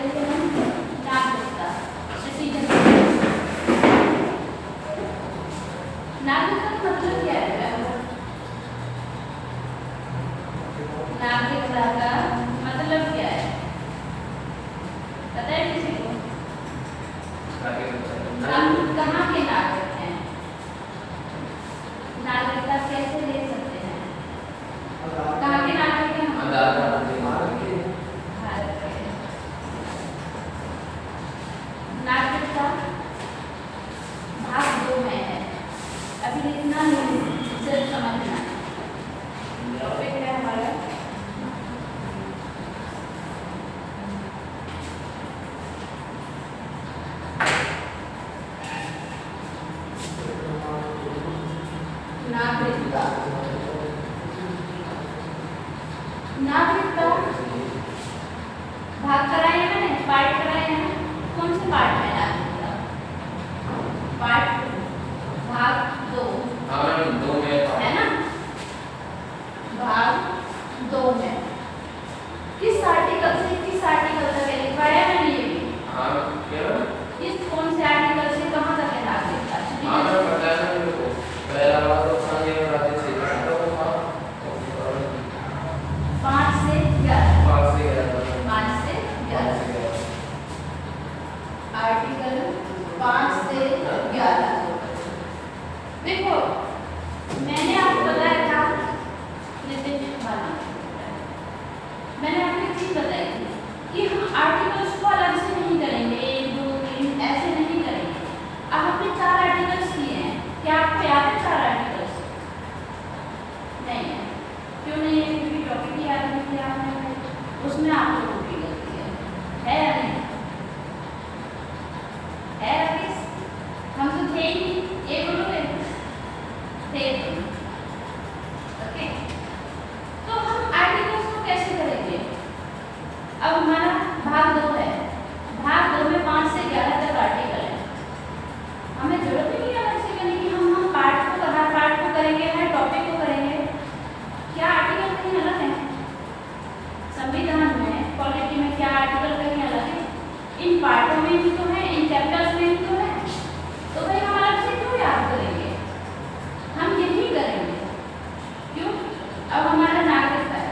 लेते हैं नागरिकता, सिटीजन। नागरिकता का मतलब क्या है? नागरिकता का मतलब क्या है? पता है किसी को? हम कहाँ के नागरिक हैं? नागरिकता कैसे ले सकते हैं? कहाँ के नागरिक हैं? भारत के। नागरिकता भाग 2 में है, अभी लिखना नहीं, सिर्फ समझना। टॉपिक है हमारा नागरिकता। नागरिकता भाग कराए हैं मैंने, पार्ट कराए हैं। कौन से पार्ट में नागरिकता? पार्ट भाग 2 है ना? भाग 2 में किस आर्टिकल से किस आर्टिकल तक है लिखवाया है मैंने ये भी? किस कौन से आर्टिकल से कहाँ तक है नागरिकता? पहला वाला तो संघ और राज्य से 5 से 11। 5 से 11 आर्टिकल 5 से 11। देखो मैंने आपको बताया था, मैंने आपको एक चीज बताई थी कि हम आर्टिकल्स को अलग से नहीं करेंगे, 1 2 3 ऐसे नहीं करेंगे। अब हमने 4 आर्टिकल्स किए हैं, क्या आपको याद है 4 आर्टिकल्स? नहीं है। क्यों नहीं है? क्योंकि टॉपिक ही याद नहीं किया आपने, उसमें आप लोगों की गलती है या नहीं? है राकेश? हम तो थे ही नहीं, ये बोलोगे थे तुम। ओके, तो हम आर्टिकल्स को कैसे करेंगे? अब हमारा भाग 2 है, भाग 2 में 5 से 11 तक आर्टिकल है। हमें जरूरत ही नहीं है अलग से करने की, हम पार्ट को हर पार्ट को करेंगे, हर टॉपिक को करेंगे। क्या आर्टिकल कहीं अलग है? संविधान में, पॉलिटी में क्या आर्टिकल कहीं अलग है? इन पार्टों में भी तो है, इन चैप्टर्स में भी तो है। तो भाई हम अलग से क्यों याद करेंगे? हम यही करेंगे। क्यों? अब हमारा नागरिकता है,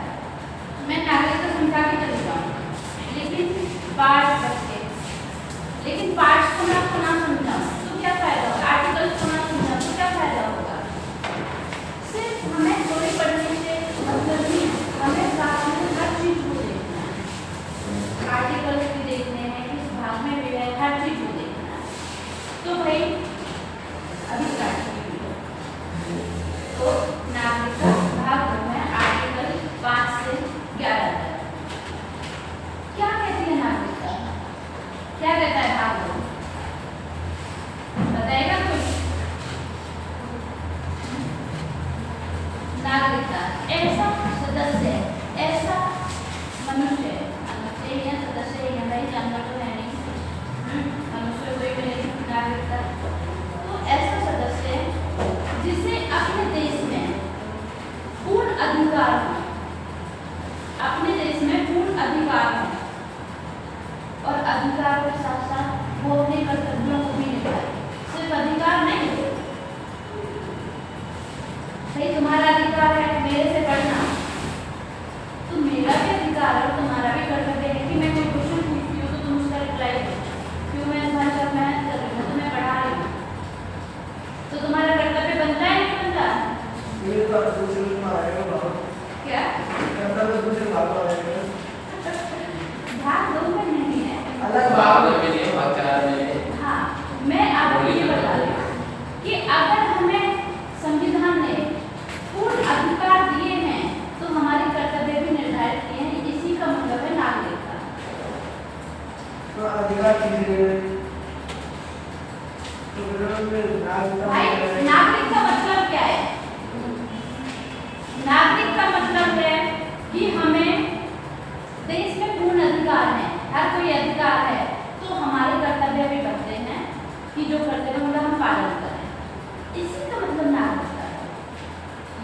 मैं नागरिकता समझा के चली जाऊँ, लेकिन पार्ट बच्चे, लेकिन पार्ट्स को मैं आपको ना समझाऊँ तो क्या फायदा होगा? आर्टिकल्स को ना समझाऊँ तो क्या फायदा होगा? सिर्फ हमें थोड़ी पढ़ने से मतलब नहीं, हमें साथ में हर चीज को देखना है, आर्टिकल्स भी देखने हैं, किस भाग में भी है, हर चीज को देखना है। तो भाई अभी स्टार्ट करेंगे। तो नागरिकता भाग 2 में आर्टिकल 5 से 11 तक क्या कहती है नागरिकता? क्या कहता है भाग 2? बताएगा कोई? नागरिकता ऐसा सदस्य, ऐसा मनुष्य या सदस्य है भाई, जानवर तो है नहीं, मनुष्य कोई भी नहीं। नागरिकता तो ऐसा सदस्य जिसे अपने देश में पूर्ण अधिकार हो, अपने देश में पूर्ण अधिकार हो, और अधिकार के साथ साथ वो अपने कर्तव्यों को भी निभाए। सिर्फ अधिकार नहीं, भाई तुम्हारा अधिकार है मेरे से पढ़ना, तो मेरा भी अधिकार है और तुम्हारा भी कर्तव्य है कि मैं कोई क्वेश्चन पूछती हूँ तो तुम उसका रिप्लाई दो। क्यों? मैं तुम्हारे साथ मेहनत कर रही हूँ, तुम्हें पढ़ा रही हूँ, तो तुम्हारा कर्तव्य बनता है नहीं बनता? क्या भाग 2 में नहीं है, भाग 2 में नहीं है, भाग 4 में है। हाँ, मैं आपको ये बता रही हूँ कि अगर हमें संविधान ने पूर्ण अधिकार दिए हैं तो हमारे कर्तव्य भी निर्धारित किए हैं। इसी का मतलब है नागरिकता। तो अधिकार भाई नागरिक का मतलब क्या है? नागरिक का मतलब है कि हमें देश में पूर्ण अधिकार है, हर कोई अधिकार है, तो हमारे कर्तव्य भी बनते हैं कि जो कर्तव्य मतलब हम पालन करें। इसी का मतलब नागरिकता है।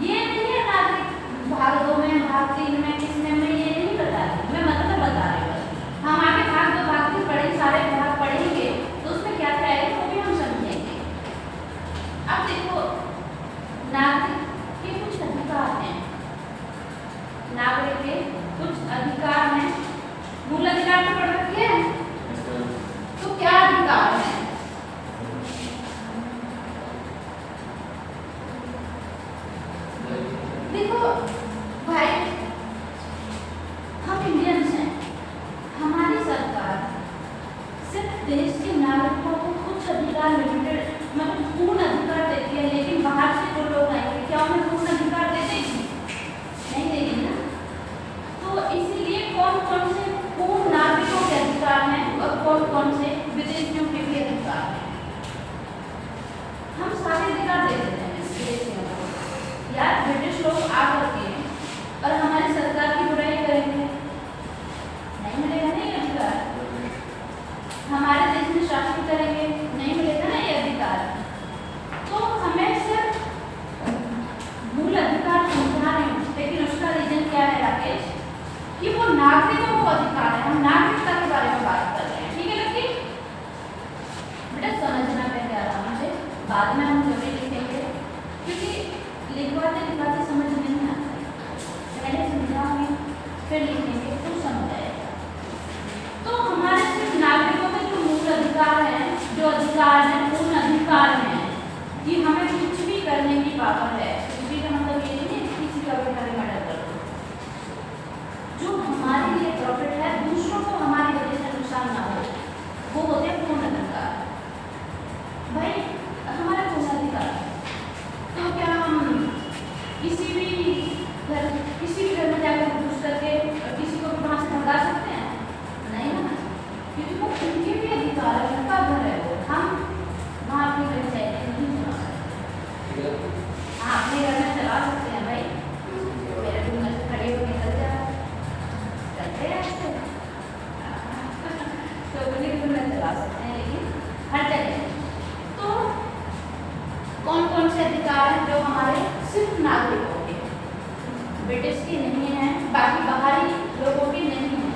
ये नहीं है नागरिक भाग 2 में, भाग 3 में, किसमें मैं ये नहीं बता रही, मैं मतलब बता रही हूँ। हम आगे भाग 2 भाग अधिकार हैं। मूल अधिकार तो पढ़ रखे हैं, तो क्या अधिकार है? देखो भाई, हम इंडियंस हैं, हमारी सरकार सिर्फ देश के नागरिकों को कुछ अधिकार लिमिटेड मतलब पूर्ण अधिकार देती है, लेकिन बाहर से जो लोग आएंगे क्या उन्हें पूर्ण अधिकार दे देगी? नहीं देगी ना। तो इसीलिए कौन कौन से पूर्ण नागरिकों के अधिकार हैं और कौन कौन से विदेशियों के भी अधिकार हैं, हम सारे अधिकार दे देते हैं विदेशियों को। यार ब्रिटिश लोग आ करके और हमारी सरकार की बुराई करेंगे, नहीं मिलेगा ना ये अधिकार। हमारे देश में शासन करेंगे, नहीं मिलेगा ना ये अधिकार। तो हमें सिर्फ मूल अधिकार समझा रही हूँ, लेकिन उसका रीजन क्या है राकेश, कि वो नागरिकों को अधिकार है। हम नागरिकता के बारे में बात कर रहे हैं, ठीक है लड़की? बेटा समझना पहले आराम से, बाद में हम जरूरी लिखेंगे, क्योंकि लिखवाते लिखवाते समझ नहीं आता है। पहले समझाऊंगी फिर लिखेंगे तो समझ आएगा। तो हमारे सिर्फ नागरिकों के जो मूल अधिकार हैं, जो अधिकार हैं, पूर्ण अधिकार हैं, कि हमें कुछ भी करने की पावर है। कुछ भी का मतलब ये नहीं है किसी का भी हमें मर्डर कर दो। जो हमारे लिए प्रॉफिट है, दूसरों को हमारी वजह से नुकसान ना हो, वो होते हैं पूर्ण अधिकार। भाई हमारा पूर्ण अधिकार, तो क्या हम किसी भी घर में जाकर घुस करके किसी को भी वहाँ से भगा सकते हैं? नहीं ना, क्योंकि वो उनके भी अधिकार है, उनका घर है वो। हम वहाँ अपनी पंचायत नहीं चला सकते। हाँ अपने घर में चला सकते हैं भाई, मेरे रूम में से खड़े होकर निकल जाए, करते हैं ऐसे तो अपने घर में चला सकते हैं, लेकिन हर जगह। तो कौन कौन से अधिकार हैं जो हमारे सिर्फ नागरिकों के, ब्रिटिश के नहीं है, बाकी बाहरी लोगों के नहीं है,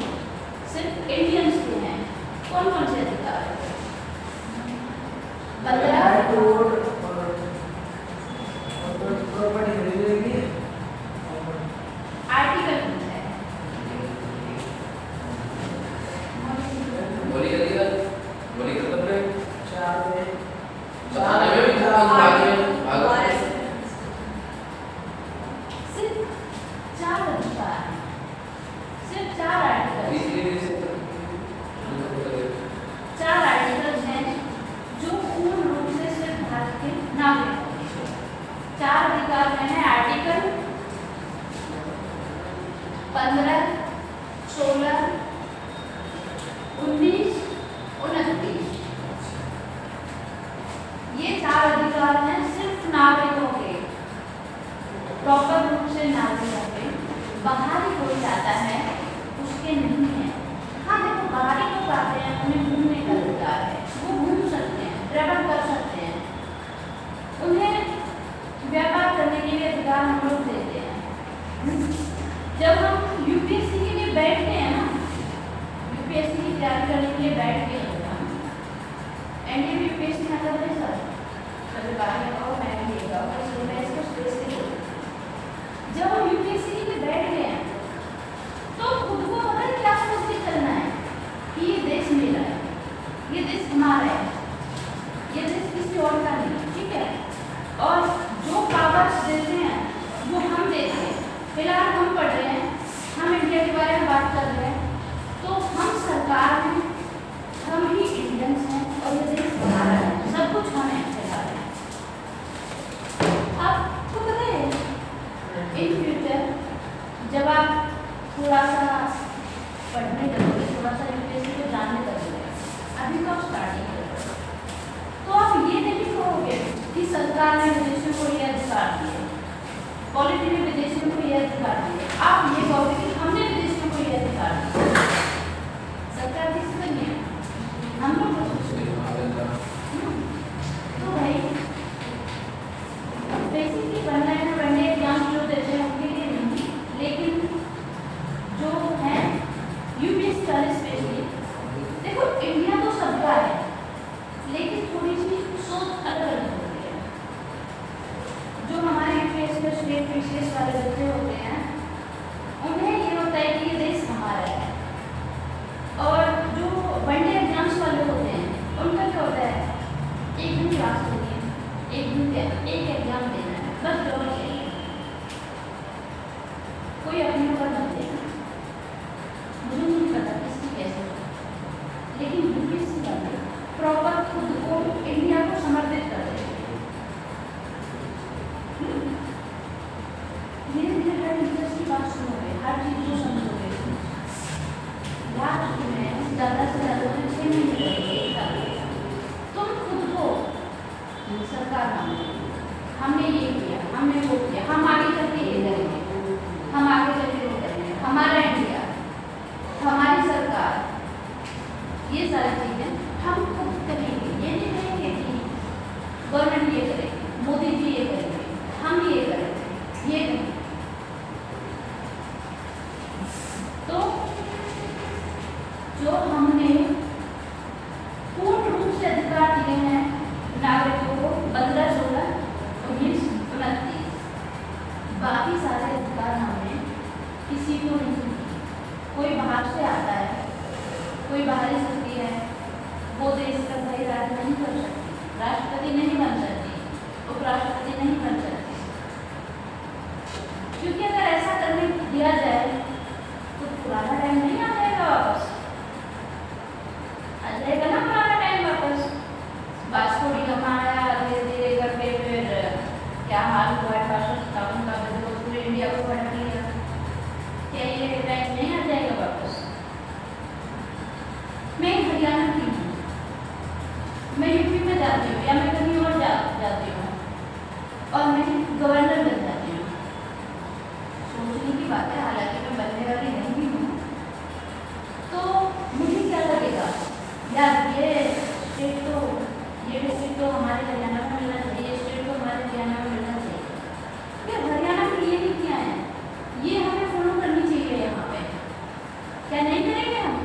सिर्फ इंडियंस के हैं? कौन कौन से अधिकार हैं? 15 आर्टिकल है। बोली कर तब रे चार में सिर्फ 4 अधिकार हैं, सिर्फ 4 आर्टिकल, 4 आर्टिकल्स हैं जो पूर्ण रूप से सिर्फ भारत के नागरिकों के। 4 अधिकार हैं आर्टिकल 15, 16, 19, 29। ये 4 अधिकार हैं सिर्फ नागरिकों के, प्रॉपर रूप से नागरिकों के। बाहरी कोई आता है उसके नहीं है। हाँ देखो बाहरी लोग आते हैं, उन्हें घूमने का अधिकार है, वो घूम सकते हैं, ट्रैवल कर सकते हैं, उन्हें व्यापार करने के लिए अधिकार हम लोग देते हैं। जब हम यूपीएससी के लिए बैठते हैं ना, यूपीएससी की तैयारी करने के लिए बैठ के एनडीए यूपीएससी मतलब है सर, कभी बाहर और मैं भी देगा, इसलिए मैं इसको स्पेस से बोलूँ। जब हम यूपीएससी के लिए बैठ गए हैं तो खुद को पता है क्या सोच के चलना है कि ये देश मेरा है, ये देश हमारा है, ये देश किसी और का नहीं, ठीक है? और जो पावर्स देते हैं वो हम देते हैं। फिलहाल हम पढ़ रहे हैं, हम इंडिया के बारे में बात कर रहे हैं, तो हम सरकार हैं, हम ही इंडियंस हैं और ये देश हमारा है, सब कुछ हमें फिलहाल है। आपको पता है इन फ्यूचर जब आप थोड़ा सा पढ़ने लगोगे, थोड़ा सा यूपीएससी को जानने लगोगे, अभी तो आप स्टार्टिंग करोगे, तो आप ये नहीं कहोगे कि सरकार ने विदेशियों को ये अधिकार दिए, पॉलिटी ने विदेशियों को ये अधिकार दिए। आप ये कहोगे कि हमने विदेशियों को ये अधिकार दिया। सरकार किसी को नहीं है, हम लोग तो भाई बेसिकली पढ़ने एग्जाम जो देते हैं उनके लिए नहीं, लेकिन जो है यूपीएससी वाले स्पेशली, देखो इंडिया तो सबका है, लेकिन थोड़ी सी सोच अलग अलग होती है। जो हमारे यूपीएससी में स्टेट पीसीएस वाले बच्चे होते हैं जो हमने पूर्ण रूप से अधिकार दिए हैं नागरिकों को 15/16/1929। बाकी सारे अधिकार हमने किसी को नहीं दिए। कोई बाहर से आता है, कोई बाहरी शक्ति है, वो देश का भाई राज नहीं कर सकती, राष्ट्रपति नहीं बन सकती, उपराष्ट्रपति नहीं बन सकती। क्योंकि अगर ऐसा करने दिया जाए तो पुराना टाइम नहीं आ जाएगा वापस, आ जाएगा ना पुराना टाइम वापस। वास्को डी गामा आया, धीरे धीरे करके फिर क्या हाल हुआ है, 1857 का विद्रोह पूरे इंडिया को बढ़ा दिया। क्या ये टाइम नहीं आ जाएगा वापस? मैं हरियाणा की हूँ, मैं यूपी में जाती हूँ या मैं कहीं और जाती हूँ और मैं गवर्नर बन जाती हूँ। सोचने की बात है, हालांकि मैं बनने वाली नहीं भी हूँ। तो मुझे क्या लगेगा, यार ये डिस्ट्रिक्ट तो हमारे हरियाणा में मिलना चाहिए, ये स्टेट तो हमारे हरियाणा में मिलना चाहिए। फिर हरियाणा की ये नीतियाँ हैं, ये हमें फॉलो करनी चाहिए यहाँ पे। क्या नहीं करेंगे हम?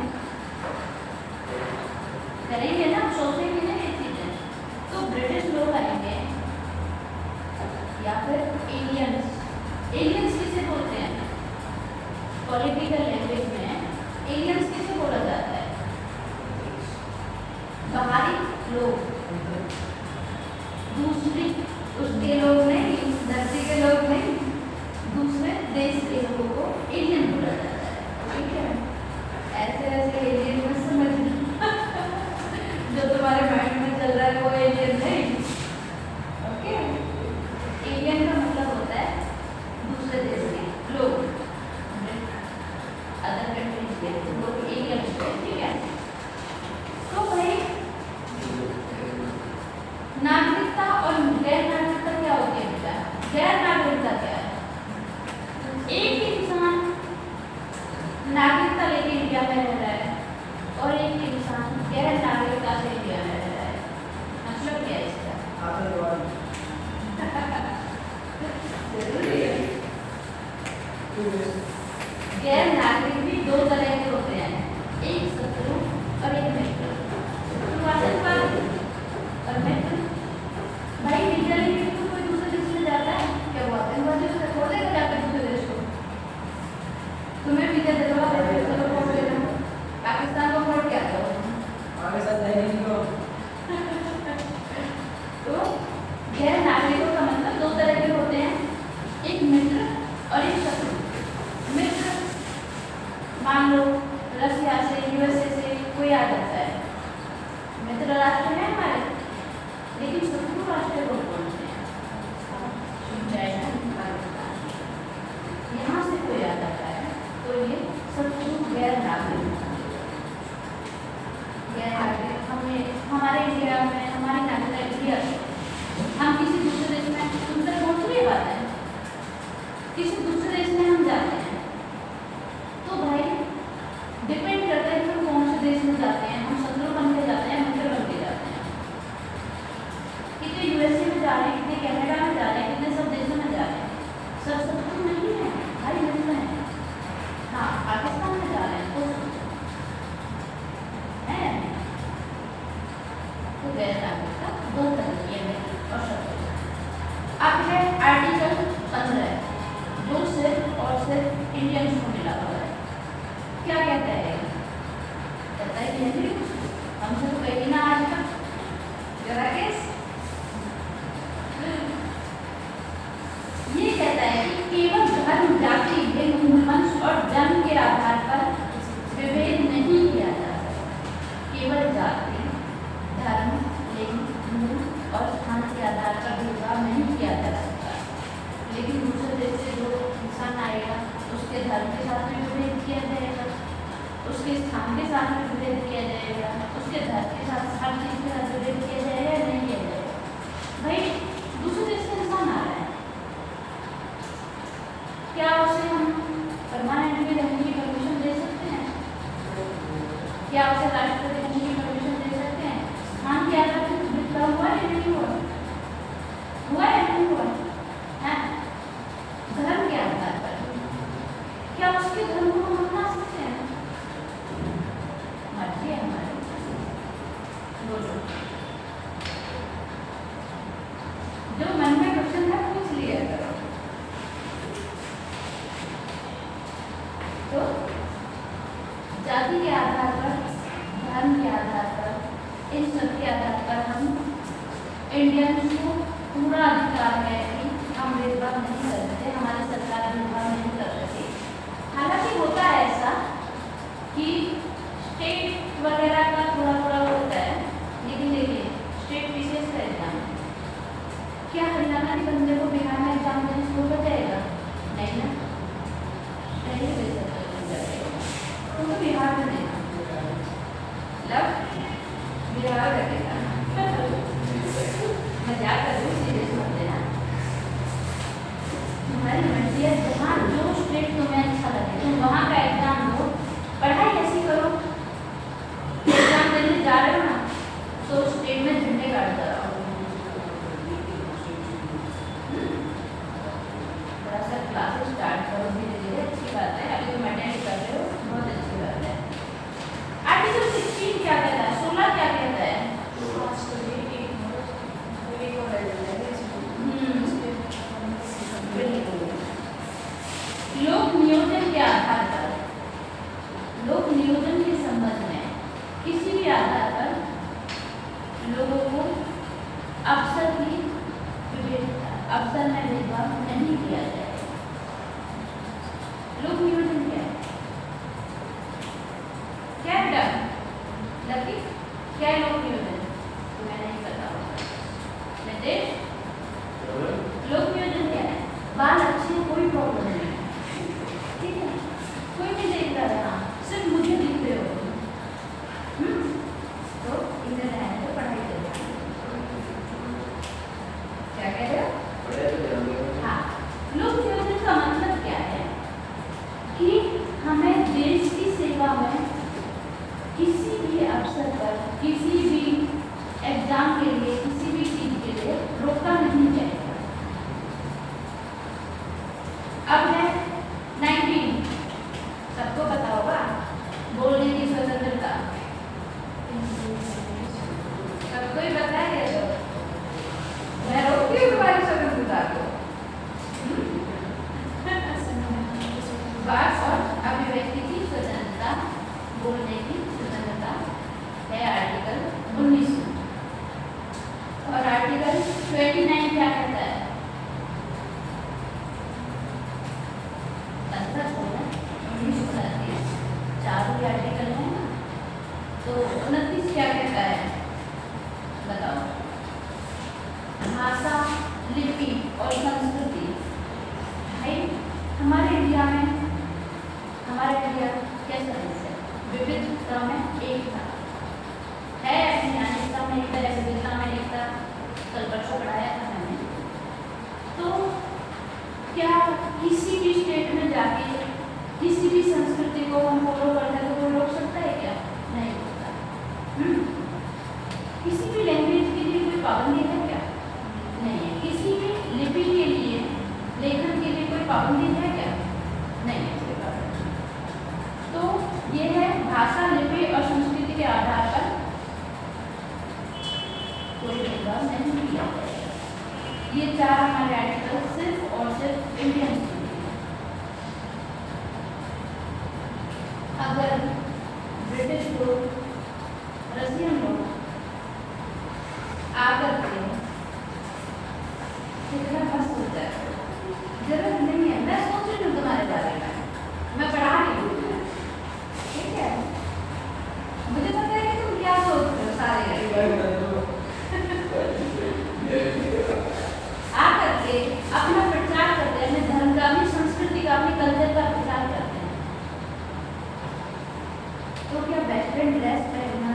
करेंगे ना, सोचेंगे ना ये चीज़ें। तो ब्रिटिश लोग आएंगे या फिर एलियंस किसे बोलते हैं पॉलिटिकल लैंग्वेज में? एलियंस किसे बोला जाता है? बाहरी लोग, दूसरी उसके लोग नहीं, धरती के लोग नहीं, दूसरे देश के लोगों को एलियन बोला जाता है। ठीक है, ऐसे एलियन मत समझना जो तुम्हारे माइंड में चल रहा है वो एलियन नहीं। ओके, एलियन का मतलब होता है दूसरे देश के लोग, अदर कंट्रीज के लोग एलियन होते हैं। ठीक है, तो भाई नागरिकता और गैर नागरिकता क्या होती है बेटा? गैर नागरिकता क्या है? एक इंसान नागरिकता लेके इंडिया में रह रहा है और एक इंसान गैर नागरिकता से इंडिया में रह रहा है। मतलब क्या है इसका? जरूरी है। गैर नागरिक भी दो तरह के होते हैं, एक शत्रु और एक मित्र। आतंकवादी और मित्र। भाई मीडिया लेके कोई दूसरे देश में जाता है क्या? वो आतंकवादी से छोड़ देगा जाकर दूसरे देश को? तुम्हें वीजा दिलवा देते हो, चलो वोट ले लो। पाकिस्तान को वोट क्या दो? पाकिस्तान नहीं को। तो गैर नागरिकों का मतलब दो तरह के होते हैं, एक मित्र और एक शत्रु। मित्र मान लो रशिया से, यूएसए से कोई आ जाता है, मित्र राष्ट्र है हमारे, लेकिन शत्रु राष्ट्र कौन कौन से हैं? चाइना, पाकिस्तान। यहाँ से कोई आ जाता है तो ये शत्रु गैर नागरिक। हमें हमारे इंडिया में हमारी नागरिकता इंडिया से हम किसी दूसरे देश में, तुमसे कौन सी बात है, किसी दूसरे देश में हम जाते हैं तो भाई डिपेंड करता है कि हम कौन से देश में जाते हैं। हम शत्रु बन के जाते हैं, मित्र बन के जाते हैं। कितने यूएसए में जा रहे हैं, कितने कनाडा में जा रहे हैं, कितने सब देशों में जा रहे हैं, सब शत्रु नहीं है भाई, मित्र हैं। हाँ, पाकिस्तान में जा रहे हैं तो है। तो गैर नागरिकता दो तरह की है, मित्र और शत्रु। अब है आर्टिकल 15 जो सिर्फ और सिर्फ इंडियंस को मिला हुआ है। क्या कहता है? कहता है कि हमसे तो कहीं ना आज तक जरा केस ये कहता है कि केवल धर्म, जाति, लिंग, वंश और जन्म के आधार पर विभेद नहीं किया जा सकता। केवल जाति, धर्म, लिंग, मूल और स्थान के आधार पर भेदभाव नहीं किया जा सकता। लेकिन दूसरे देश से जो इंसान आएगा उसके धर्म के साथ में विभेद किया जाएगा, उसके स्थान के साथ में विभेद किया जाएगा, उसके धर्म के साथ हर चीज के साथ विभेद किया जाएगा या नहीं किया जाएगा? भाई दूसरे देश से इंसान आ रहा है, क्या उसे हम परमानेंट में रहने की परमिशन दे सकते हैं? क्या उसे राष्ट्रपति बनने की परमिशन दे सकते हैं? स्थान के आधार पर विभेद हुआ है नहीं हुआ? हुआ है नहीं हुआ? है धर्म के आधार पर क्या उसके धर्म को हम अपना सकते हैं? तो जाति के आधार पर, धर्म के आधार पर, इन सब के आधार पर हम इंडियंस को पूरा अधिकार है कि हम भेदभाव नहीं कर सकते, हमारी सरकार भेदभाव नहीं कर सकती। हालांकि होता है ऐसा कि स्टेट वगैरह का थोड़ा थोड़ा होता है, लेकिन देखिए स्टेट विशेष का एग्जाम, क्या हरियाणा के बंदे को बिहार में एग्जाम देने से रोका जाएगा? नहीं ना, नहीं दे सकते, तो बिहार में देना, बिहार लगेगा। मजाक कर रही हूँ, सीरियस मत लेना। तुम्हारी मर्जी है, जहाँ जो स्टेट तुम्हें अच्छा लगे तुम वहाँ का एग्जाम दो। पढ़ाई कैसी करो, एग्जाम देने जा रहे हो ना तो स्टेट में झंडे गाड़ता रहो। थोड़ा सा क्लासेस स्टार्ट करो धीरे धीरे, अच्छी बात है। अभी तुम अटेंड कर रहे हो, बहुत अच्छी बात है। आर्टिकल 16 क्या कहता है, 16 क्या कहता है? लोक नियोजन के आधार पर, लोक नियोजन के संबंध में किसी भी आधार पर लोगों को अवसर की विभिन्नता, अवसर में भेदभाव नहीं किया जाए। लोक नियोजन क्या है? क्या है लकी? क्या है लोक नियोजन? तुम्हें नहीं पता होगा। नितेश, लोक नियोजन क्या है? बाल अच्छे, कोई प्रॉब्लम नहीं, ठीक है, कोई नहीं देख रहा है, सिर्फ मुझे दिख रहे हो, तो इधर रहने तो पढ़ाई करो। क्या कह रहे हो? हाँ, लोक नियोजन का मतलब क्या है कि हमें देश की सेवा में किसी भी अवसर पर, किसी भी एग्जाम के लिए, किसी भी चीज के लिए रोका नहीं जाएगा। अब है 19, सबको पता होगा, बोलने की स्वतंत्रता, सबको ही पता है। तो मैं रोकती हूँ तुम्हारी स्वतंत्रता को। वाक और अभिव्यक्ति की स्वतंत्रता, बोलने की स्वतंत्रता है आर्टिकल 19। और आर्टिकल 29 क्या कहता है? चारों के आर्टिकल है ना, तो 29 क्या कहता है बताओ? भाषा, लिपि और संस्कृति। भाई हमारे इंडिया में, हमारा इंडिया कैसा देश है? विविधता में एकता है, अपनी अनेकता में एकता है, विविधता में एकता, कल परसों पढ़ाया था मैंने। तो क्या किसी भी स्टेट में जाके किसी भी संस्कृति को हम फॉलो करने को कोई रोक सकता है क्या? नहीं होता। किसी भी लैंग्वेज के लिए कोई पाबंदी है क्या? नहीं है। किसी भी लिपि के लिए, लेखन के लिए कोई पाबंदी है क्या? नहीं है कोई पाबंदी। तो ये है भाषा, लिपि और संस्कृति के आधार पर कोई भेदभाव नहीं किया जाएगा। ये चार हमारे आर्टिकल सिर्फ और सिर्फ इंडियन। अगर ब्रिटिश लोग, रशियन लोग आकर के, कितना मस्त होता है, जरूरत नहीं है, मैं सोच रही हूँ तुम्हारे बारे में, मैं पढ़ा रही हूँ, ठीक है, मुझे पता है कि तुम क्या सोच रहे हो सारे आकर के अपना प्रचार करते हैं, अपने धर्म का, अपनी संस्कृति का, अपने कल्चर का प्रचार करते हैं। तो क्या वेस्टर्न ड्रेस पहनना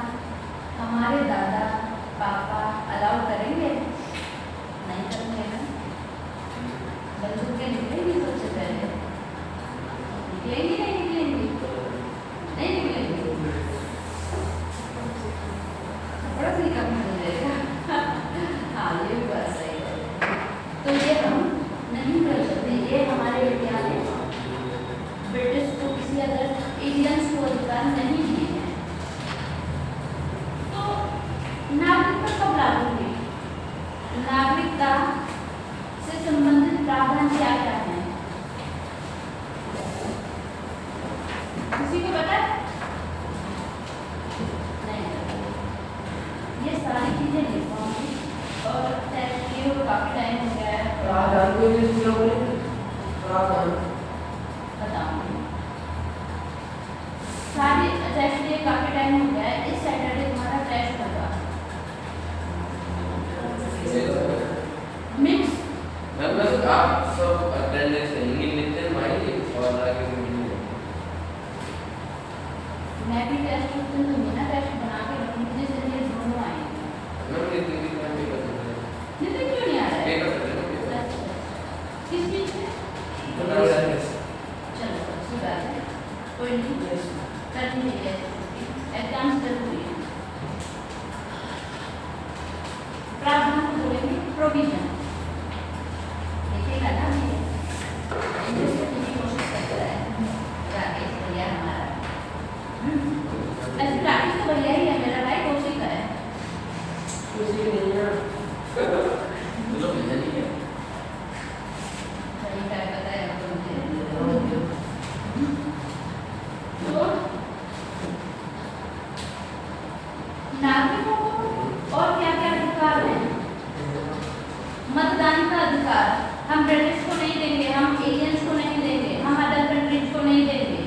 हमारे दादा पापा अलाउ करेंगे? नहीं करेंगे ना। बंदूक के निकलेंगे सबसे पहले, निकलेंगे नहीं निकलेंगे? नहीं निकलेंगे, बड़ा सही काम हो जाएगा। हाँ ये भी बात सही है। तो ये हम नहीं कर सकते, ये हमारे इंडिया में ब्रिटिश को, किसी अदर इंडियंस को अधिकार नहीं दिए हैं। तो नागरिकता कब लागू हुई? नागरिकता से संबंधित प्रावधान क्या क्या है? किसी को पता है? नहीं पता। ये सारी चीजें लिखवाऊंगी और टेस्ट किए हुए काफी टाइम हो गया है। प्रावधान को भी सुना बोले प्रावधान बताऊंगी सारी टेस्ट लिए काफी टाइम हो गया है। इस सैटरडे तुम्हारा टेस्ट होगा मिक्स। मैम बस आप सब अटेंडेंस लेंगे नितिन भाई और आगे भी मैं भी टेस्ट उस दिन दूंगी ना, टेस्ट बना के रखूंगी जिस दिन ये दोनों आएंगे। मैम नितिन की टाइम पे कर देंगे नितिन क्यों नहीं आ रहा है? पेपर कर देंगे अच्छा, किस चीज से? चलो अच्छी बात है, कोई नहीं करनी चाहिए, एग्जाम जरूरी है। प्रावधान को बोलेंगे प्रोविजन। देखिएगा ना ये इंग्लिश में पूरी कोशिश करता है राकेश भैया हमारा। ऐसे राकेश तो भैया ही है मेरा भाई, कोशिश का है। कुछ नहीं है तो जो मिलना नहीं है सही क्या पता है आपको मुझे। तो नागरिकों को और क्या क्या अधिकार है? मतदान का अधिकार हम ब्रिटिश को नहीं देंगे, हम एलियंस को नहीं देंगे, हम अदर कंट्रीज को नहीं देंगे।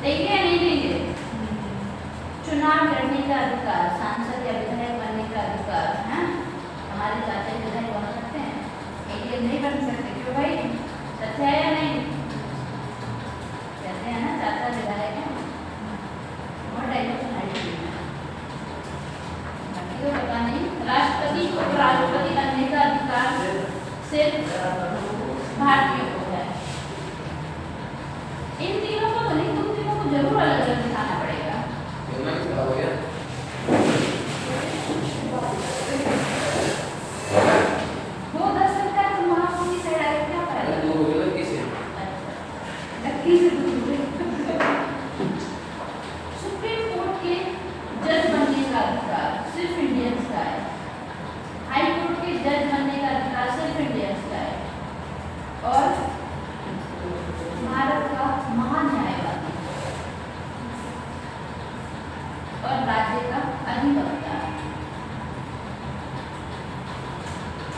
देंगे या नहीं देंगे? चुनाव लड़ने का अधिकार, सांसद या विधायक बनने का अधिकार है। हमारे चाचा विधायक बन सकते हैं, एलियन नहीं बन सकते। क्यों भाई, सच है या नहीं? कहते हैं ना चाचा विधायक है। और डायलॉग सुनाई दी है। बाकी तो पता नहीं। राष्ट्रपति को राष्ट्रपति बनने का अधिकार सिर्फ भारतीयों को है। इन तीनों को नहीं, तुम तीनों को जरूर अलग अलग दिखाना पड़ेगा। तो मैम क्या हो गया वो 10 सकता है तो वहाँ को किस साइड आगे क्या फायदा? तो हो गया किसे लड़की से दूर सुप्रीम कोर्ट के जज बनने का अधिकार सिर्फ इंडियंस का है। हाई कोर्ट के जज बनने का अधिकार सिर्फ इंडियंस का है। और भारत का महान्यायवादी और राज्य का अधिवक्ता।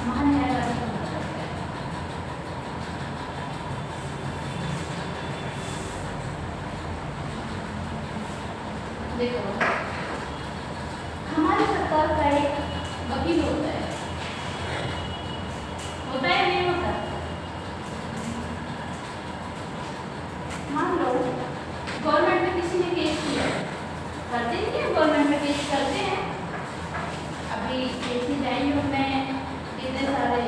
महान्यायवादी का मतलब है देखो, हमारी सरकार का एक वकील होता है या नहीं होता? मान लो गवर्नमेंट में किसी ने केस किया, करते हैं क्या? गवर्नमेंट में केस करते हैं। अभी केसी जाइए में कितने सारे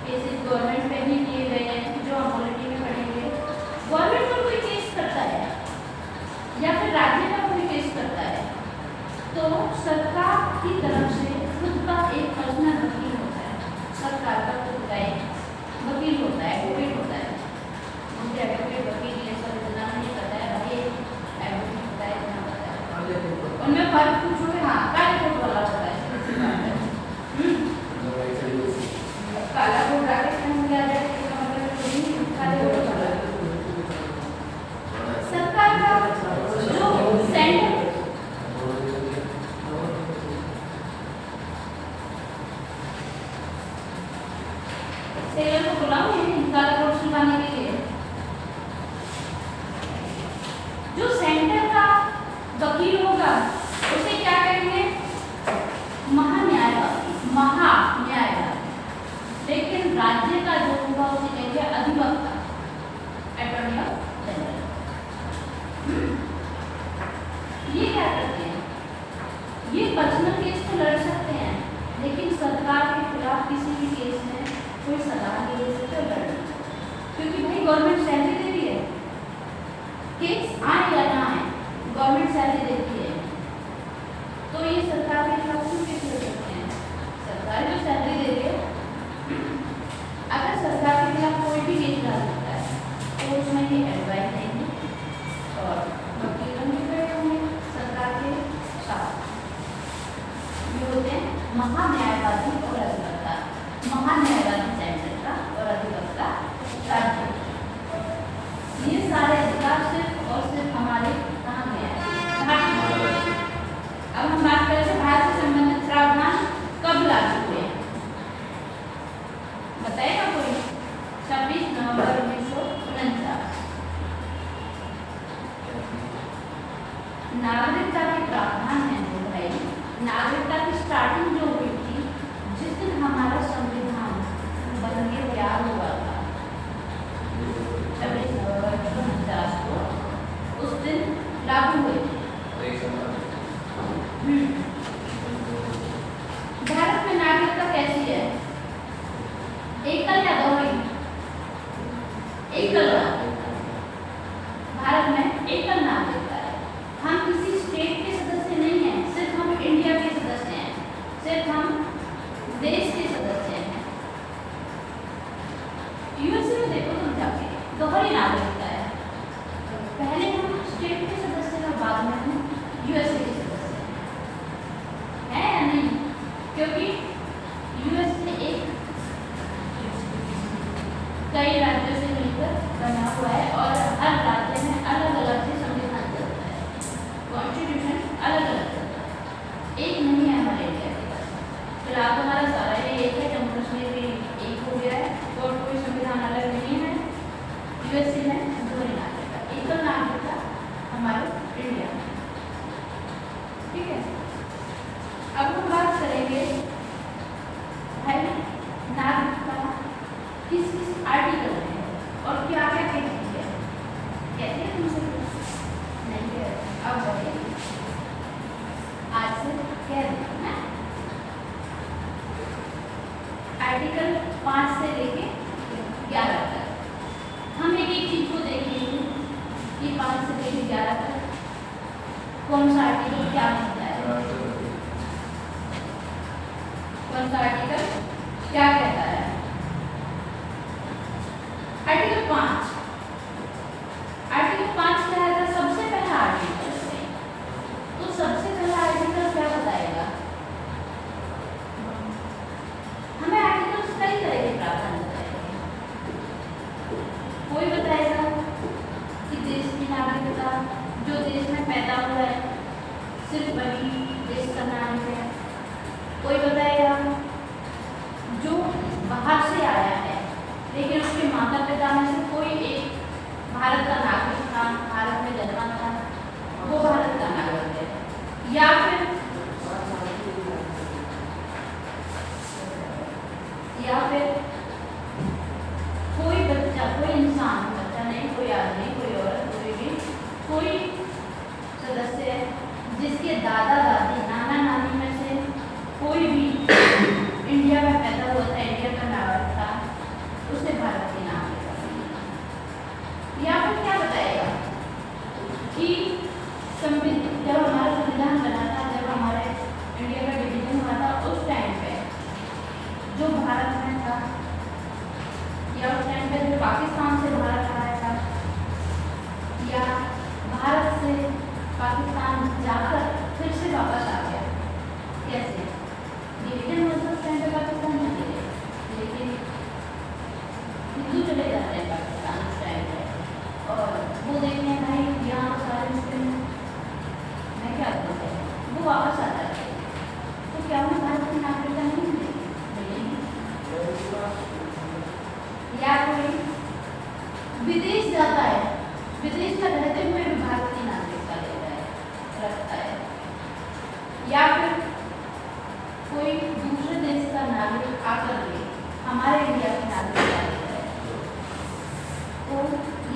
केसेस गवर्नमेंट पे भी किए गए हैं जो हम पॉलिटी में पढ़ेंगे। गवर्नमेंट पर कोई केस करता है या फिर राज्य का कोई केस करता है तो सरकार की तरफ से खुद का एक पर्सनल वकील होता है। सरकार का खुद का एक वकील होता है, एडवोकेट होता है। मुझे एडवोकेट वकील ये सब इतना नहीं पता है, भाई एडवोकेट होता है इतना पता है। उनमें फर्क पूछोगे, हाँ काले कोट वाला होता है। काला कोट राकेश में मिला जाए इसका मतलब नहीं काले कोट वाला। सरकार का जो सेंटर टेलर को बुलाओ ये काला कोट सिलवाने के लिए। जो सेंटर का वकील होगा उसे क्या कहेंगे? महान्यायवादी, महान्यायवादी। लेकिन राज्य का जो होगा उसे कहेंगे अधिवक्ता, अटॉर्नी जनरल। ये क्या करते हैं? ये पर्सनल केस तो लड़ सकते हैं, लेकिन सरकार के खिलाफ किसी भी केस में कोई सलाह नहीं दे सकते लड़ने, क्योंकि भाई गवर्नमेंट सैलरी दे रही है। केस आए या ना आए, गवर्नमेंट सैलरी देती है, तो ये सरकार के खिलाफ क्यों केस लड़ सकते हैं? सरकार जो सैलरी दे रही है, अगर सरकार के खिलाफ कोई भी केस डाल सकता है तो उसमें ये एडवाइस देंगे और वकीलों भी खड़े होंगे सरकार के साथ। ये होते हैं महान्यायवादी और अधिवक्ता। महान्यायवादी सेंटर का और अधिवक्ता राज्य। ये सारे अधिकार सिर्फ और सिर्फ हमारे नागरिकता के प्रावधान है जो भाई, नागरिकता की स्टार्टिंग जो हुई थी जिस दिन हमारा संविधान बन के तैयार हुआ था 26 नवंबर 1949 को, उस दिन लागू हुई थी। भारत में नागरिकता कैसी है? एकल या दोहरी? एकल नागरिकता। भारत में एकल नागरिकता है। हम किसी स्टेट के सदस्य नहीं हैं, सिर्फ हम इंडिया के सदस्य हैं, सिर्फ हम देश के सदस्य हैं। यूएसए में देखो तुम जाके, दोहरी नागरिकता है। पहले हम स्टेट के सदस्य हैं, बाद में हम यूएसए के सदस्य हैं, है या नहीं? क्योंकि यूएसए एक कई राज्यों से मिलकर बना हुआ है और हर राज्य में अलग अलग से संविधान चलता है, कॉन्स्टिट्यूशन अलग अलग चलता है, एक नहीं है हमारे इंडिया के पास। फिलहाल तो हमारा सारा ये एक है, जम्मू कश्मीर भी एक हो गया है और कोई संविधान अलग नहीं है। यूएसए में दोहरी नागरिकता, एकल नागरिकता हमारे इंडिया में, ठीक है। अब हम बात करेंगे भाई नागरिकता किस किस आर्टिकल में और क्या क्या कहती है, कहते हैं तुमसे नहीं कह रहे, अब बताइए, आज से कह देना है। आर्टिकल 5 से लेके 11 तक हम एक एक चीज को देखेंगे कि 5 से लेके 11 तक कौन सा आर्टिकल क्या कहता है, कौन सा आर्टिकल क्या कहता है। आर्टिकल 5, आर्टिकल 5 क्या है? सबसे पहला आर्टिकल है, तो सबसे पहला आर्टिकल क्या बताएगा हमें? आर्टिकल कई तरह के प्रावधान बताएंगे। कोई बताएगा कि देश की नागरिकता, जो देश में पैदा हुआ है सिर्फ वही देश का नागरिक है। कोई बताएगा जो बाहर से आया है लेकिन उसके माता पिता में से कोई एक भारत का नागरिक था, भारत में जन्मा था, वो भारत का नागरिक है। या फिर कोई बच्चा, कोई इंसान, बच्चा नहीं, कोई आदमी, कोई औरत, कोई भी कोई सदस्य है जिसके दादा दादी, नाना नानी में से कोई भी इंडिया में पैदा हुआ था, इंडिया का नागरिक था, उसे भारत की नागरिकता मिली। या फिर क्या बताएगा कि जब हमारा संविधान बना था, जब हमारे इंडिया का डिवीजन हुआ था, उस टाइम पे जो भारत में था या उस टाइम पे जो पाकिस्तान से भारत आया था या भारत से पाकिस्तान जाकर फिर से वापस आ गया, कैसे डिवीजन हुआ था उस टाइम पे पाकिस्तान चले गए, लेकिन हिंदू चले जाते हैं पाकिस्तान उस टाइम पे और वो देखते हैं भाई यहाँ सारे मुस्लिम, मैं क्या बोलते हैं, वो वापस आ जाते हैं। तो क्या उन्हें भारत की नागरिकता नहीं मिलेगी? या कोई विदेश जाता है, विदेश में रहते हुए भी भारत की नागरिकता लेता है, रखता है। या फिर कोई दूसरे देश का नागरिक आकर के हमारे इंडिया की नागरिकता लेता है। तो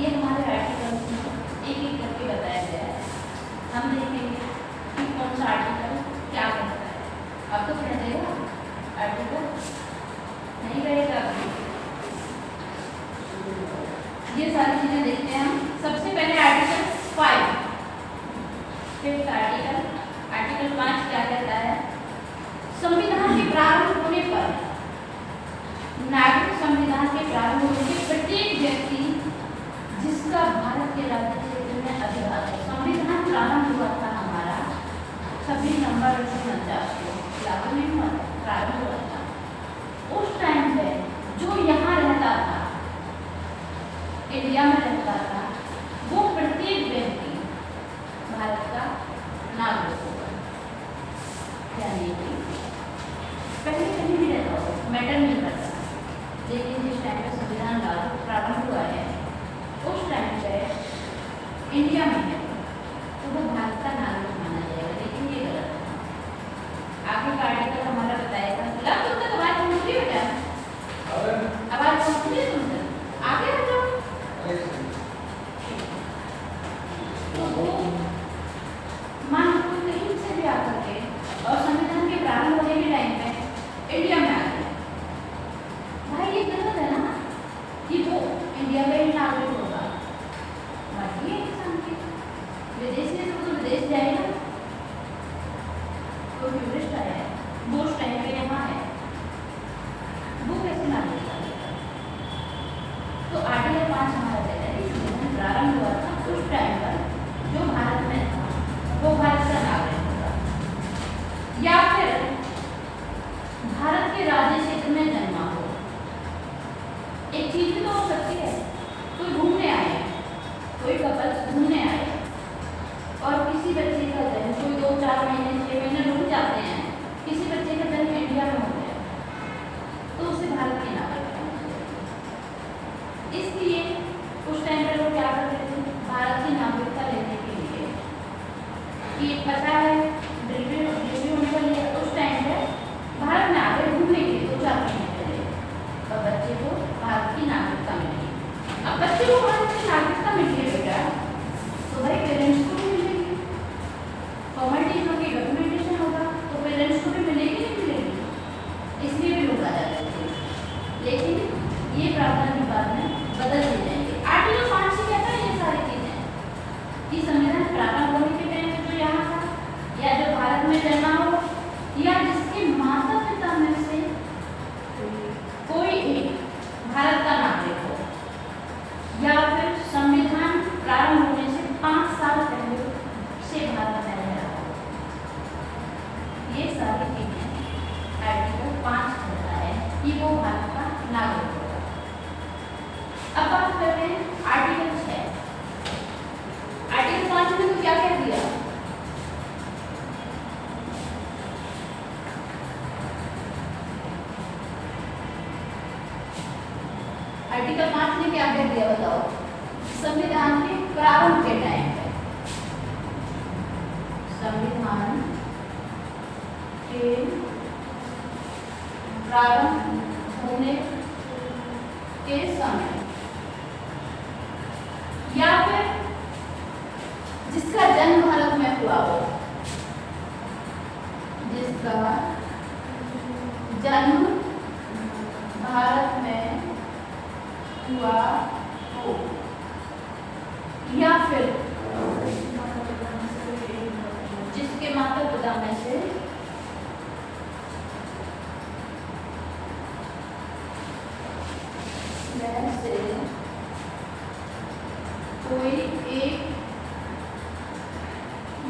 ये हमारे आर्टिकल्स में एक एक करके बताया गया है। हम देखेंगे कि कौन सा आर्टिकल क्या कहता है। अब तो कह देगा आर्टिकल नहीं रहेगा अभी, ये सारी चीजें देखते हैं हम। सबसे पहले आर्टिकल 5, फिफ्थ आर्टिकल, आर्टिकल 5 क्या कहता है? संविधान के प्रारंभ होने पर, नागरिक संविधान के प्रारंभ होने के प्रत्येक व्यक्ति जिसका भारत के राज्य क्षेत्र में अधिकार है, संविधान प्रारंभ हुआ था हमारा 26 नवंबर 1949 को, लागू नहीं हुआ था, प्रारंभ हुआ था। उस टाइम पे जो यहाँ रहता था, इंडिया में रहता था, वो प्रत्येक व्यक्ति भारत का नागरिक होगा। यानी कि पहले कहीं भी रहता हो, मैटर नहीं करता, लेकिन जिस टाइम पे संविधान लागू प्रारंभ हुआ है उस टाइम पे इंडिया में है तो वो भारत का नागरिक तो वो मान लो कोई कहीं से भी आकर के और संविधान के प्रारंभ होने के टाइम पे इंडिया में आ गया, भाई ये गलत है ना कि वो इंडिया का ही नागरिक होगा। बाकी है इंसान की विदेश से तो विदेश जाएगा, कोई टूरिस्ट आया है वो उस टाइम पे यहाँ है, वो कैसे नागरिक बनेगा? तो आर्टिकल 5 हमारा कहता है कि संविधान प्रारंभ हुआ था उस टाइम पर जो भारत में था वो भारत का नागरिक होगा, या फिर भारत के राज्य क्षेत्र में जन्मा हो। एक चीज भी तो हो सकती है, कोई घूमने आए, कोई कपल्स घूमने आए और किसी बच्चे का जन्म, कोई 2-4 महीने 6 महीने रुक जाते हैं, किसी बच्चे का जन्म इंडिया में हो गया तो उसे भारत के नागरिक होना चाहिए। इसलिए उस टाइम पर लोग क्या करते थे, भारत की नागरिकता लेने के लिए कि पता है डिलीवरी होने वाली है, उस टाइम पर भारत में आकर घूमने के लिए 2-4 महीने पहले और बच्चे को भारत की नागरिकता मिली। अब बच्चे को भारत की नागरिकता मिली है बेटा, तो भाई पेरेंट्स को भी मिलेगी, फॉर्मेलिटीज होगी, डॉक्यूमेंटेशन होगा, तो पेरेंट्स को भी मिलेगी नहीं मिलेगी, इसलिए भी लोग आ जाते थे। लेकिन ये प्रावधान के बाद में बदल दी जाएंगे। आर्टिकल 5 से कहता है ये सारी चीजें कि संविधान प्रारंभ होने के टाइम में जो यहाँ था या जो भारत में जन्मा हो या जिसके माता पिता में से कोई एक भारत का नागरिक हो, या फिर संविधान प्रारंभ होने से 5 साल पहले से भारत में रह रहा हो, ये सारी चीजें आर्टिकल 5 कहता है कि वो भारत का नागरिक होगा। अब बात करते हैं आर्टिकल 6। आर्टिकल 5 में तो क्या कह दिया, आर्टिकल 5 ने क्या कह दिया बताओ, संविधान के प्रारंभ के टाइम पे, संविधान के प्रारंभ होने के समय या फिर जिसका जन्म भारत में हुआ हो, जिसका जन्म भारत में हुआ हो, या फिर जिसके माता पिता में से कोई एक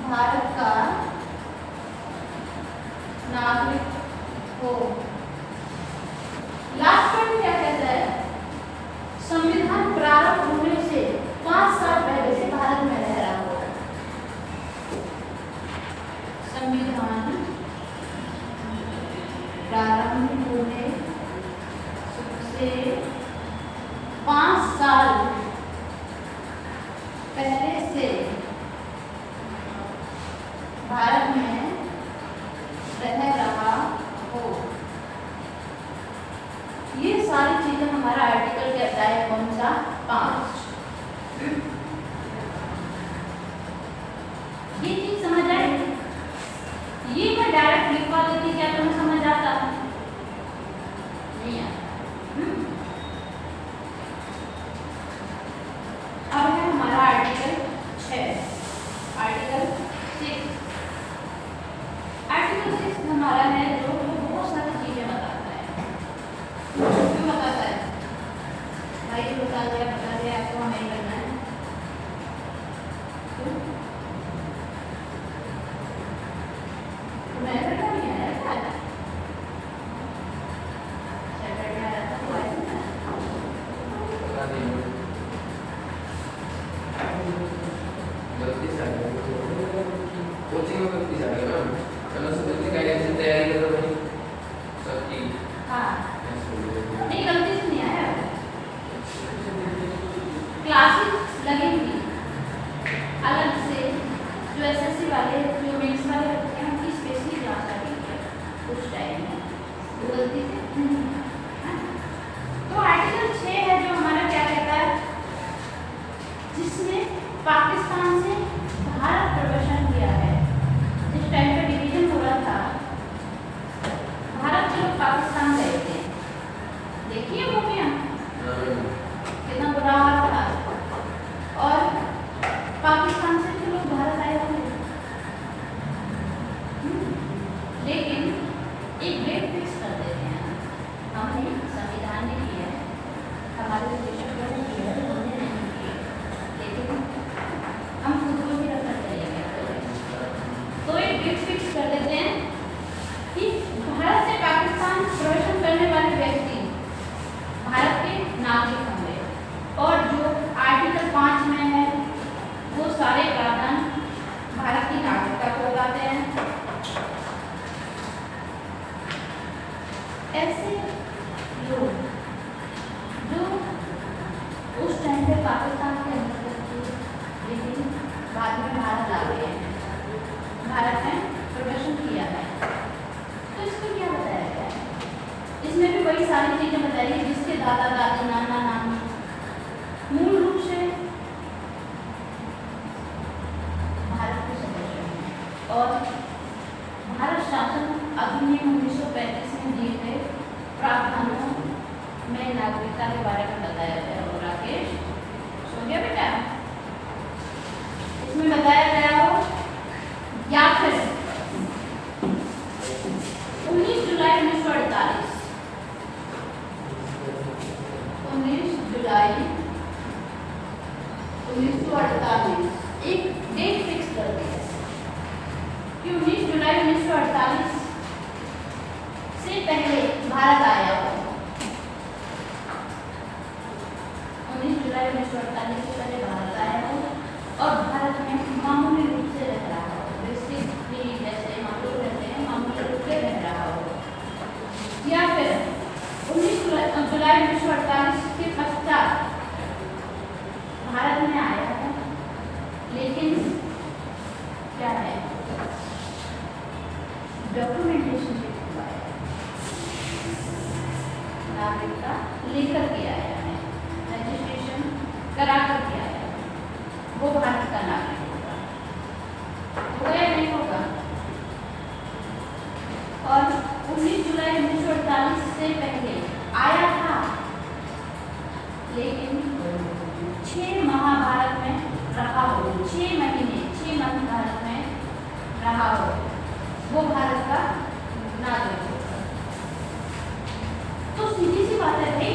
भारत का नागरिक हो। लास्ट पॉइंट क्या कहता है, संविधान प्रारंभ होने से 5 साल पहले से भारत में रह रहा हो। संविधान प्रारंभ होने से 5 साल पहले से भारत में रह रहा हो। ये सारी चीजें हमारा आर्टिकल कहता है कौन सा, 5। ये चीज समझ आई, ये मैं डायरेक्ट लिखवा देती, क्या तुम्हें समझ आता? नहीं आता। अब है हमारा आर्टिकल 6। आर्टिकल 6 हमारा है जो बहुत सारी चीजें बताता है। क्यों बताता है भाई, ये बता दिया आपको, हमें करना है। मैं करना नहीं आया था, सैटरडे आया था तो आया था। गलती से आ गया, कोचिंग में गलती से आ गया ना, मैंने सोचा कि क्या ऐसे तैयारी कर रहा हूँ सबकी। हाँ नहीं, गलती से नहीं आया, क्लासेस लगेंगी अलग से, जो एसएससी वाले जो मेंस वाले होते हैं उनकी स्पेशली क्लास लगेगी उस टाइम में, वो गलती से हाँ। तो आर्टिकल 6 है जो हमारा क्या कहता है, जिसमें पाकिस्तान से ऐसे लोग जो उस टाइम पे पाकिस्तान के अंदर थे, लेकिन बाद में भारत आ गए हैं, भारत में प्रदर्शन किया है। तो इसमें क्या बताया गया है? इसमें भी वही सारी चीजें बताई गई जिसके दादा दादी नाना नानी मूल रूप से भारत के सदस्य हैं और भारत शासन अधिनियम 1935 में दिए गए प्रावधानों में नागरिकता के बारे में बताया गया। और राकेश सुन गया बेटा? इसमें बताया गया हो या फिर 19 जुलाई 1948 19 जुलाई 1948 एक डेट फिक्स कर दी है कि 19 जुलाई 1948 से पहले भारत आया हो। 19 जुलाई 1948 से पहले भारत आया हो और भारत में मामूली रूप से रह रहा हो, बेसिकली जैसे हम लोग रहते हैं मामूली रूप से रह रहा हो, या फिर 19 जुलाई 1948 के पश्चात भारत में आया है लेकिन क्या है डॉक्यूमेंटेशन के थ्रू आया है, नागरिकता लेकर के आया है, रजिस्ट्रेशन करा कर के आया है, वो भारत का नागरिक होगा, होगा या नहीं होगा? और 19 जुलाई 1948 से पहले आया था लेकिन 6 माह भारत में रहा हो, 6 महीने 6 मंथ भारत में रहा हो, वो भारत का नागरिक होगा। तो सीधी सी बात है भाई,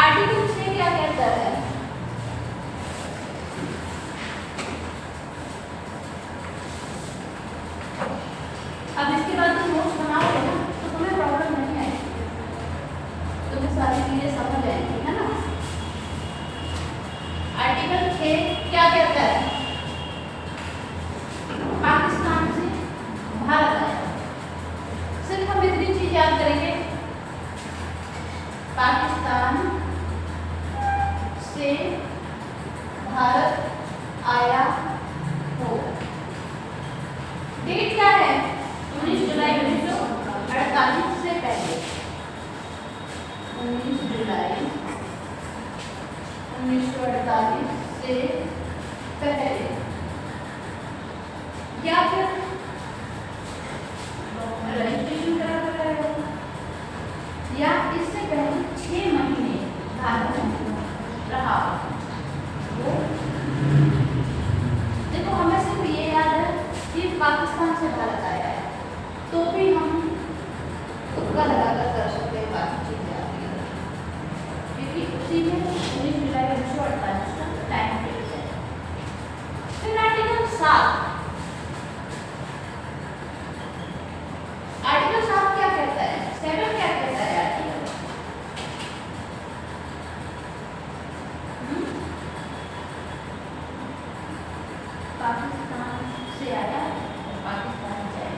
आर्टिकल 6 क्या कहता है? अब इसके बाद तुम नोट्स बनाओगे ना तो तुम्हें प्रॉब्लम नहीं आएगी, तुम्हें सारी चीजें समझ आएंगी, है ना? आर्टिकल 6 क्या कहता है? पाकिस्तान से भारत आया, सिर्फ हम इतनी चीज याद करेंगे, पाकिस्तान से भारत आया हो। डेट क्या है? 19 जुलाई 1948 से पहले, 19 जुलाई 1948 से पहले, या फिर रजिस्ट्रेशन करा कर आया हो, या इससे पहले 6 महीने भारत में रहा हो। देखो हमें सिर्फ ये याद है कि पाकिस्तान से भारत आया है, तो भी हम तुक्का लगाकर कर सकते हैं, बाकी चीजें आती है क्योंकि उसी में 19 जुलाई 1948 का टाइम फिक्स है। फिर आर्टिकल 7, आर्टिकल 7 क्या कहता है? 7 क्या कहता है आर्टिकल? पाकिस्तान से आया और पाकिस्तान जाए,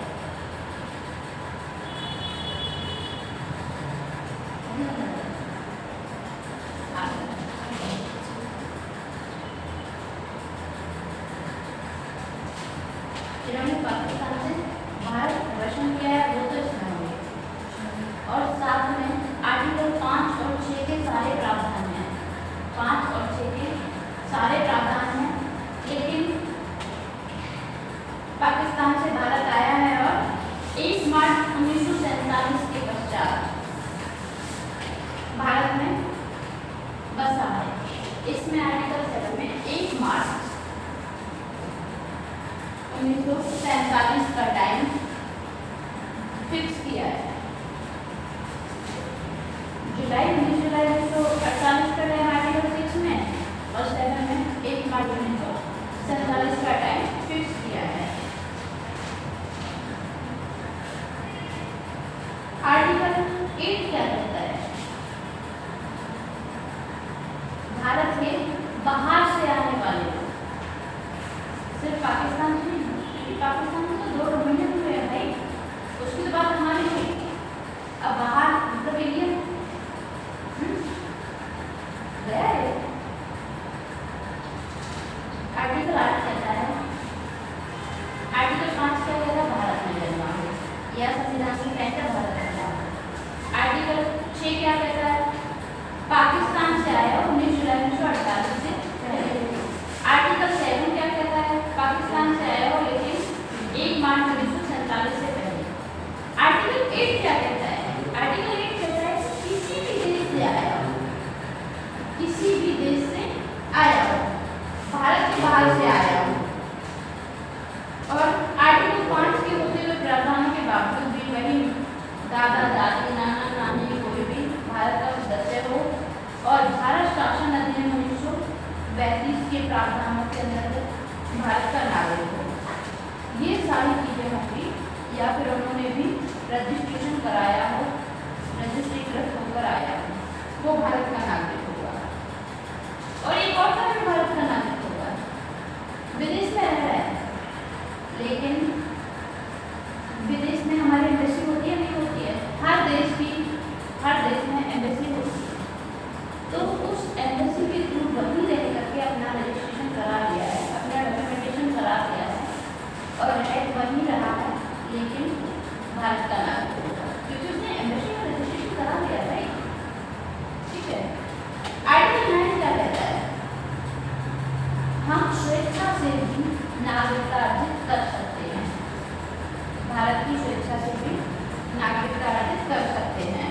जिन्होंने पाकिस्तान से भारत प्रदर्शन किया है वो तो इसमें होंगे, और साथ में आर्टिकल 5 और 6 के सारे प्रावधान हैं, 5 और 6 के सारे प्रावधान हैं, लेकिन पाकिस्तान से भारत आया है और 1 मार्च 1947 के पश्चात भारत में बसा है। इसमें आर्टिकल 7 में 1 मार्च 1947 का टाइम फिक्स किया है। जुलाई 19 जुलाई 1948 का टाइम आर्टिकल 6 में और 7 में 1 मार्च 1947 का टाइम फिक्स किया है। आर्टिकल 8 क्या कहता है? भारत के बाहर से आने वाले लोग, सिर्फ पाकिस्तान से नहीं, पाकिस्तान में तो 2 डोमिनियन हुए हैं भाई, उसके बाद हमारी आर्टिकल 8 कहता है, आर्टिकल 5 क्या कहता है, भारत में जन्मा हो या संविधान की कहता भारत में जन्मा हो। आर्टिकल 6 क्या कहता है, पाकिस्तान से आया 19 जुलाई 1948 से पहले। आर्टिकल 7 क्या कहता है, पाकिस्तान से आया हो लेकिन 1 मार्च 1947 से पहले। आर्टिकल 8 क्या कहता है, आर्टिकल 8 कहता है किसी भी देश से आया हो, किसी भी देश से आया हो, भारत के बाहर से आया हो। और आर्टिकल 5 के होते हुए प्रावधानों के बावजूद भी वही दादा दादी नाना नानी कोई भी भारत का सदस्य हो और भारत शासन अधिनियम 1932 के प्रावधानों के अंतर्गत भारत का नागरिक हो। ये सारी चीजें होंगी, या फिर उन्होंने भी रजिस्ट्रेशन कराया हो, रजिस्ट्रेट होकर आया हो, वो भारत का नागरिक होगा। और एक और तरह का भारत का नागरिक होगा, विदेश में रह रहा है लेकिन विदेश में हमारी एम्बेसी होती है नहीं होती है, हर देश में एम्बेसी होती है। तो उस एम्बेसी के थ्रू वहीं रह करके अपना रजिस्ट्रेशन करा लिया है, अपना डॉक्यूमेंटेशन करा लिया है और रह वहीं रहा है, लेकिन भारत का नागरिक होगा क्योंकि उसने एम्बेसी में रजिस्ट्रेशन करा लिया है। ठीक है। आर्टिकल 9 क्या कहता है, हम स्वेच्छा से भी नागरिकता अर्जित कर सकते हैं, भारत की स्वेच्छा से भी नागरिकता अर्जित कर सकते हैं,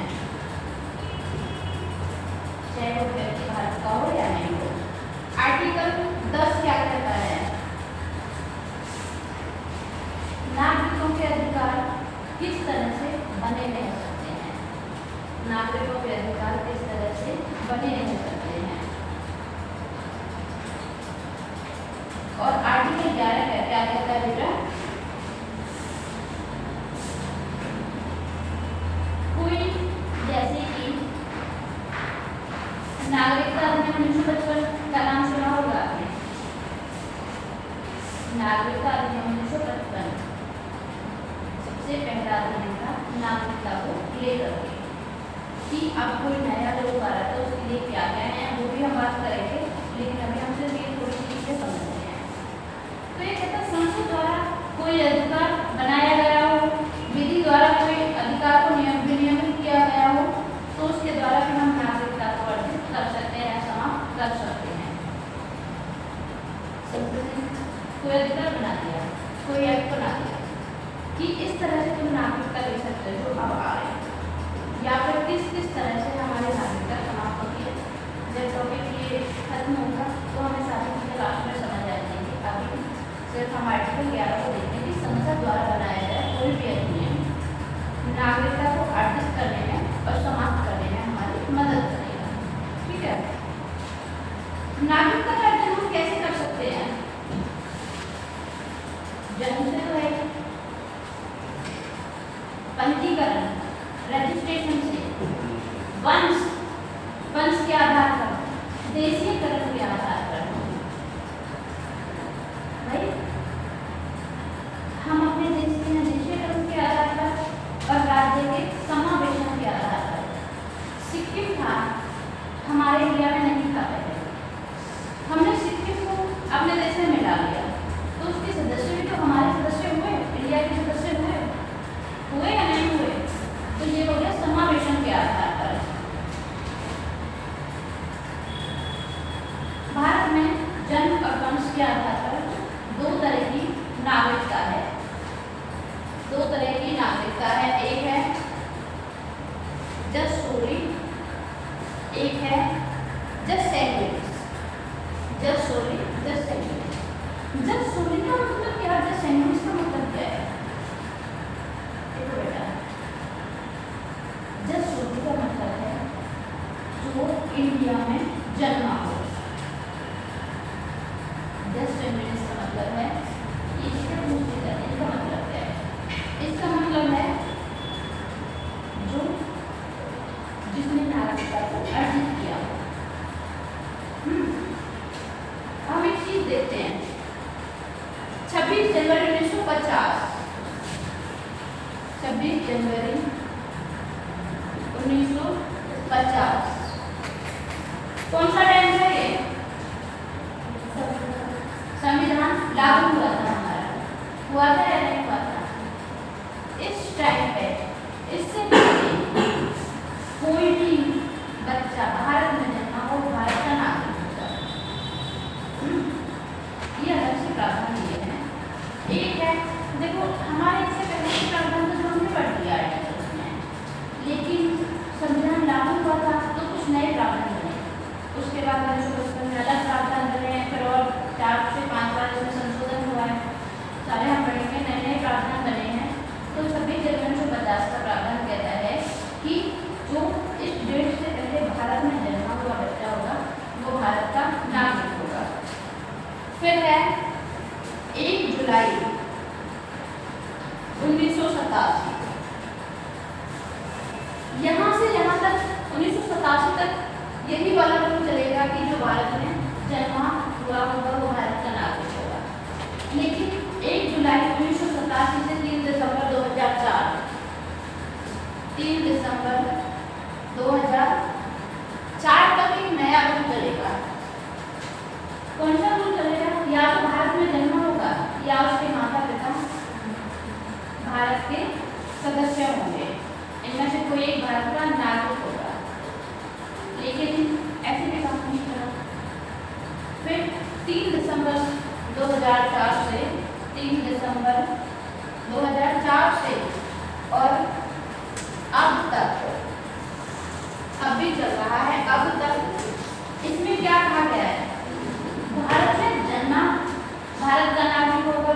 चाहे वो व्यक्ति भारत का हो या नहीं हो। आर्टिकल 10 क्या कहता है, नागरिकों के अधिकार किस तरह से बने रह सकते हैं, नागरिकों के अधिकार किस तरह से बने रह सकते हैं। और आर्टिकल 11 क्या कहता है बेटा, कोई जैसे कि नागरिकता अधिनियम 1955 का नाम सुना होगा आपने, नागरिकता अधिनियम 1955 सबसे पहला अधिनियम था नागरिकता को लेकर के कि अब कोई नया लोग आ रहा था उसके लिए क्या क्या है वो भी हम बात करेंगे, लेकिन अभी हम सिर्फ ये थोड़ी सी चीजें समझते हैं। तो ये कहता है संसद द्वारा कोई अधिकार बनाया गया हो, विधि द्वारा कोई अधिकार को विनियमित किया गया हो, तो उसके द्वारा भी हम नागरिकता को अर्जित कर सकते हैं या समाप्त कर सकते हैं। संसद ने कोई अधिकार बना दिया, कोई एक्ट बना दिया कि इस तरह से तुम नागरिकता ले सकते हो अब आ रहे हैं, या फिर किस किस तरह से हमारी नागरिकता समाप्त होती है। जब टॉपिक ये खत्म होगा तो हमें सारी चीजें लास्ट में समझ आ जाएंगी। अभी सिर्फ हम आर्टिकल 11 को देखते हैं कि संसद द्वारा बनाया गया कोई भी अधिनियम नागरिकता को अर्जित करने में और समाप्त करने में हमारी मदद करेगा। ठीक है। नागरिकता का अर्जन हम कैसे कर सकते हैं, जन्म से तो है, पंजीकरण रजिस्ट्रेशन से, वंश के आधार पर, देशीयकरण के आधार पर। भाई हम अपने देश के देशीयकरण के आधार पर और राज्य के समावेशन के आधार पर। सिक्किम था हमारे इंडिया में नहीं था पहले, हमने सिक्किम को अपने देश में मिला लिया, तो उसके सदस्य भी तो हमारे सदस्य हुए, इंडिया के सदस्य हुए या नहीं हुए, तो ये हो गया समावेशन के आधार पर। भारत में जन्म और वंश के आधार पर दो तरह की नागरिकता है, दो तरह की नागरिकता है, एक है जस्ट सोली, एक है जस्ट सेंगुइनिस। जस्ट सोली, जस्ट सेंगुइनिस। जस्ट सोली का मतलब क्या है, जस्ट सेंगुइनिस का मतलब क्या है, देखो बेटा, जस्ट सोली का मतलब है जो इंडिया में जन्मा हो। जस्ट सेंगुइनिस का मतलब है, इसका मतलब है, इसका मतलब है जो जिसने नागरिकता को अर्जित किया। हम एक चीज देखते हैं, 26 जनवरी 1950, 26 जनवरी 1950 कौन सा टाइम है ये, हुआ था या नहीं हुआ था? इस टाइम पे इससे पहले कोई भी बच्चा भारत में जन्मा वो भारत का नागरिक होता है। ये अलग से प्रावधान दिए हैं। एक है, देखो हमारे इससे पहले के प्रावधान तो जो हमने पढ़ लिया आर्टिकल्स में, लेकिन संविधान लागू हुआ था तो कुछ नए प्रावधान बने। उसके बाद 1955 में अलग प्रावधान बने हैं, फिर और 4 से 5 बार इसमें संशोधन हुआ है। सारे हम पढ़ेंगे, नए नए प्रावधान बने हैं। तो 26 जनवरी 1950 का प्रावधान कहता है कि जो इस डेट से पहले भारत में जन्मा हुआ बच्चा होगा वो भारत का नागरिक होगा। फिर है 1 जुलाई 1987, यहाँ से यहाँ तक 1987 तक यही वाला रूल चलेगा कि जो भारत में जन्मा हुआ होगा वो भारत का नागरिक होगा। लेकिन 1 जुलाई 1987 से 3 दिसंबर 2004, 3 दिसंबर 2004 तक एक नया रूल चलेगा। कौन सा रूल चलेगा? या तो भारत में जन्मा होगा या उसके माता पिता भारत के सदस्य होंगे, इनमें से कोई एक भारत का नागरिक होगा। लेकिन ऐसे भी काम नहीं करा। फिर 3 दिसंबर 2004 से 3 दिसंबर 2004 से और अब तक, अभी चल रहा है अब तक, इसमें क्या कहा गया है? भारत में जन्मा भारत का नागरिक होगा,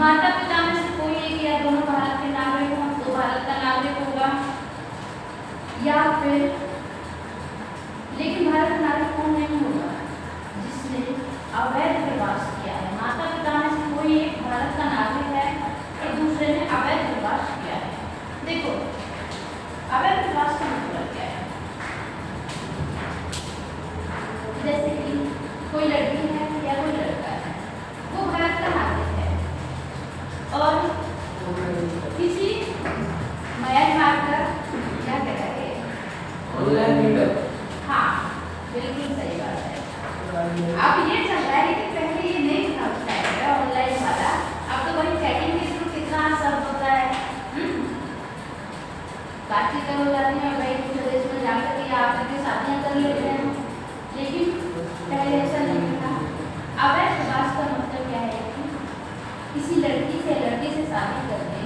माता पिता में से कोई एक या दोनों भारत के नागरिक हों तो भारत का नागरिक होगा, या फिर लेकिन भारत का नागरिक कौन नहीं होगा? जिसने अवैध प्रवास किया है। माता पिता में से कोई एक भारत का नागरिक है और दूसरे ने अवैध प्रवास किया है। देखो अवैध प्रवास का मतलब क्या है? जैसे कि कोई लड़की है या कोई लड़का है, वो भारत का नागरिक है और किसी म्यांमार का क्या कहते हैं ऑनलाइन मीटर। हाँ बिल्कुल सही बात है। अब ये चल रहा है कि पहले ये नहीं था उस टाइम पे ऑनलाइन वाला, अब तो वही चैटिंग के थ्रू कितना सब होता है, बातचीत हो जाती है भाई दूसरे देश में जाकर के आप करके शादियाँ कर लेते हैं। लेकिन पहले ऐसा नहीं था। अवैध प्रवास का मतलब क्या है कि किसी लड़की से लड़के से शादी करके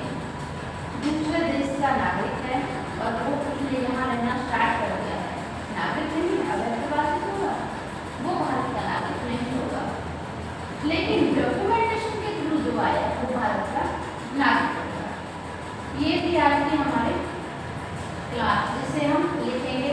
दूसरे देश का नागरिक है और वो उसने यहाँ रहना स्टार्ट कर दिया है, नागरिक नहीं, अवैध प्रवासी होगा, वो भारत का नागरिक नहीं होगा। लेकिन डॉक्यूमेंटेशन के थ्रू जो आया वो भारत का नागरिक होगा। ये थी आज की हमारे क्लास, जिसे हम लिखेंगे